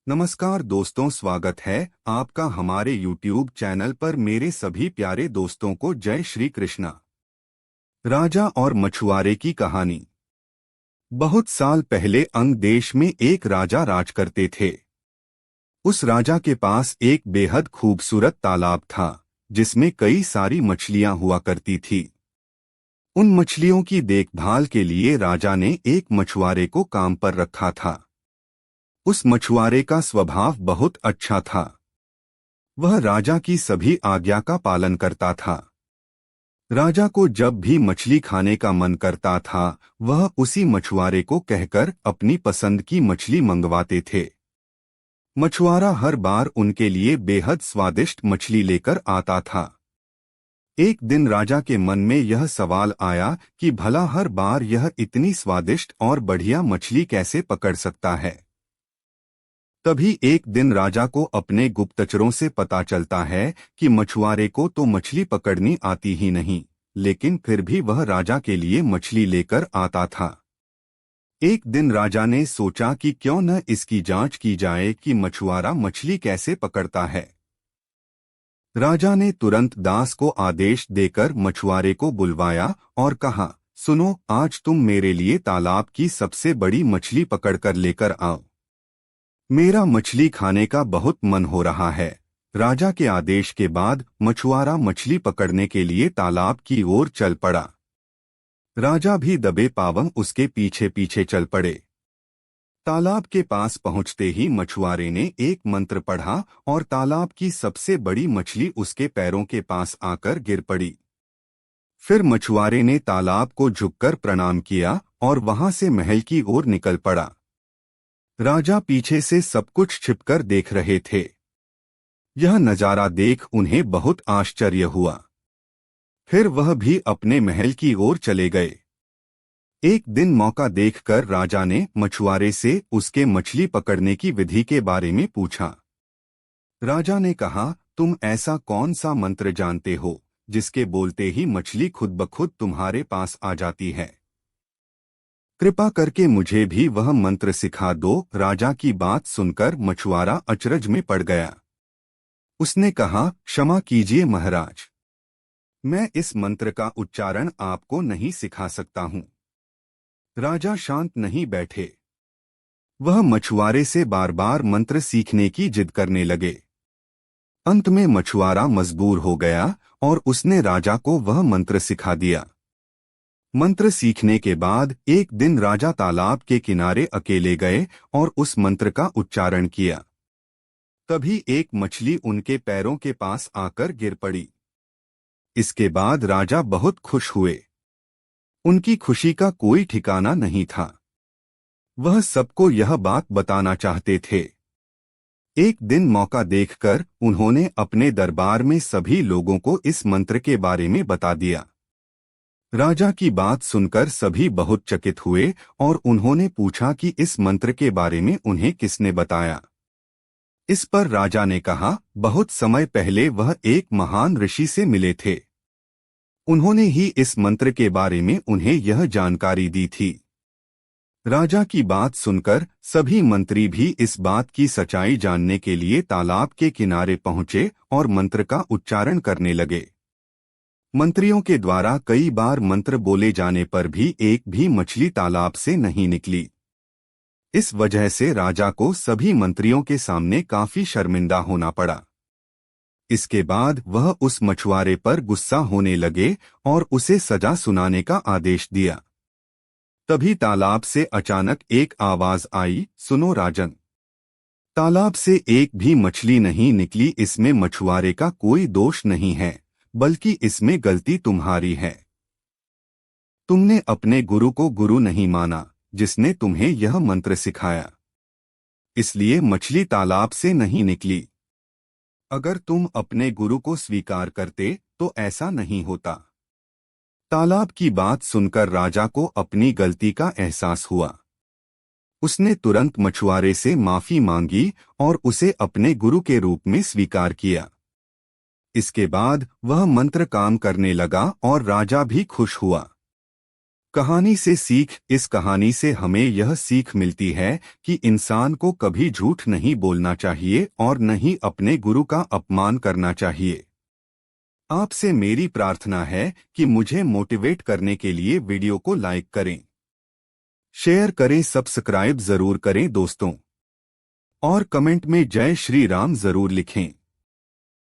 नमस्कार दोस्तों, स्वागत है आपका हमारे YouTube चैनल पर। मेरे सभी प्यारे दोस्तों को जय श्री कृष्णा। राजा और मछुआरे की कहानी। बहुत साल पहले अंग देश में एक राजा राज करते थे। उस राजा के पास एक बेहद खूबसूरत तालाब था जिसमें कई सारी मछलियां हुआ करती थी। उन मछलियों की देखभाल के लिए राजा ने एक मछुआरे को काम पर रखा था। उस मछुआरे का स्वभाव बहुत अच्छा था। वह राजा की सभी आज्ञा का पालन करता था। राजा को जब भी मछली खाने का मन करता था, वह उसी मछुआरे को कहकर अपनी पसंद की मछली मंगवाते थे। मछुआरा हर बार उनके लिए बेहद स्वादिष्ट मछली लेकर आता था। एक दिन राजा के मन में यह सवाल आया कि भला हर बार यह इतनी स्वादिष्ट और बढ़िया मछली कैसे पकड़ सकता है। तभी एक दिन राजा को अपने गुप्तचरों से पता चलता है कि मछुआरे को तो मछली पकड़नी आती ही नहीं, लेकिन फिर भी वह राजा के लिए मछली लेकर आता था। एक दिन राजा ने सोचा कि क्यों न इसकी जांच की जाए कि मछुआरा मछली कैसे पकड़ता है। राजा ने तुरंत दास को आदेश देकर मछुआरे को बुलवाया और कहा, सुनो, आज तुम मेरे लिए तालाब की सबसे बड़ी मछली पकड़कर लेकर आओ। मेरा मछली खाने का बहुत मन हो रहा है। राजा के आदेश के बाद मछुआरा मछली पकड़ने के लिए तालाब की ओर चल पड़ा। राजा भी दबे पांव उसके पीछे पीछे चल पड़े। तालाब के पास पहुंचते ही मछुआरे ने एक मंत्र पढ़ा और तालाब की सबसे बड़ी मछली उसके पैरों के पास आकर गिर पड़ी। फिर मछुआरे ने तालाब को झुककर प्रणाम किया और वहां से महल की ओर निकल पड़ा। राजा पीछे से सब कुछ छिपकर देख रहे थे। यह नजारा देख उन्हें बहुत आश्चर्य हुआ। फिर वह भी अपने महल की ओर चले गए। एक दिन मौका देखकर राजा ने मछुआरे से उसके मछली पकड़ने की विधि के बारे में पूछा। राजा ने कहा, तुम ऐसा कौन सा मंत्र जानते हो जिसके बोलते ही मछली खुद ब खुद तुम्हारे पास आ जाती है? कृपा करके मुझे भी वह मंत्र सिखा दो। राजा की बात सुनकर मछुआरा अचरज में पड़ गया। उसने कहा, क्षमा कीजिए महाराज, मैं इस मंत्र का उच्चारण आपको नहीं सिखा सकता हूँ। राजा शांत नहीं बैठे। वह मछुआरे से बार बार मंत्र सीखने की जिद करने लगे। अंत में मछुआरा मजबूर हो गया और उसने राजा को वह मंत्र सिखा दिया। मंत्र सीखने के बाद एक दिन राजा तालाब के किनारे अकेले गए और उस मंत्र का उच्चारण किया। तभी एक मछली उनके पैरों के पास आकर गिर पड़ी। इसके बाद राजा बहुत खुश हुए। उनकी खुशी का कोई ठिकाना नहीं था। वह सबको यह बात बताना चाहते थे। एक दिन मौका देखकर उन्होंने अपने दरबार में सभी लोगों को इस मंत्र के बारे में बता दिया। राजा की बात सुनकर सभी बहुत चकित हुए और उन्होंने पूछा कि इस मंत्र के बारे में उन्हें किसने बताया। इस पर राजा ने कहा, बहुत समय पहले वह एक महान ऋषि से मिले थे। उन्होंने ही इस मंत्र के बारे में उन्हें यह जानकारी दी थी। राजा की बात सुनकर सभी मंत्री भी इस बात की सच्चाई जानने के लिए तालाब के किनारे पहुंचे और मंत्र का उच्चारण करने लगे। मंत्रियों के द्वारा कई बार मंत्र बोले जाने पर भी एक भी मछली तालाब से नहीं निकली। इस वजह से राजा को सभी मंत्रियों के सामने काफी शर्मिंदा होना पड़ा। इसके बाद वह उस मछुआरे पर गुस्सा होने लगे और उसे सजा सुनाने का आदेश दिया। तभी तालाब से अचानक एक आवाज आई, सुनो राजन, तालाब से एक भी मछली नहीं निकली। इसमें मछुआरे का कोई दोष नहीं है, बल्कि इसमें गलती तुम्हारी है। तुमने अपने गुरु को गुरु नहीं माना जिसने तुम्हें यह मंत्र सिखाया, इसलिए मछली तालाब से नहीं निकली। अगर तुम अपने गुरु को स्वीकार करते तो ऐसा नहीं होता। तालाब की बात सुनकर राजा को अपनी गलती का एहसास हुआ। उसने तुरंत मछुआरे से माफी मांगी और उसे अपने गुरु के रूप में स्वीकार किया। इसके बाद वह मंत्र काम करने लगा और राजा भी खुश हुआ। कहानी से सीख। इस कहानी से हमें यह सीख मिलती है कि इंसान को कभी झूठ नहीं बोलना चाहिए और न ही अपने गुरु का अपमान करना चाहिए। आपसे मेरी प्रार्थना है कि मुझे मोटिवेट करने के लिए वीडियो को लाइक करें, शेयर करें, सब्सक्राइब जरूर करें दोस्तों, और कमेंट में जय श्री राम जरूर लिखें।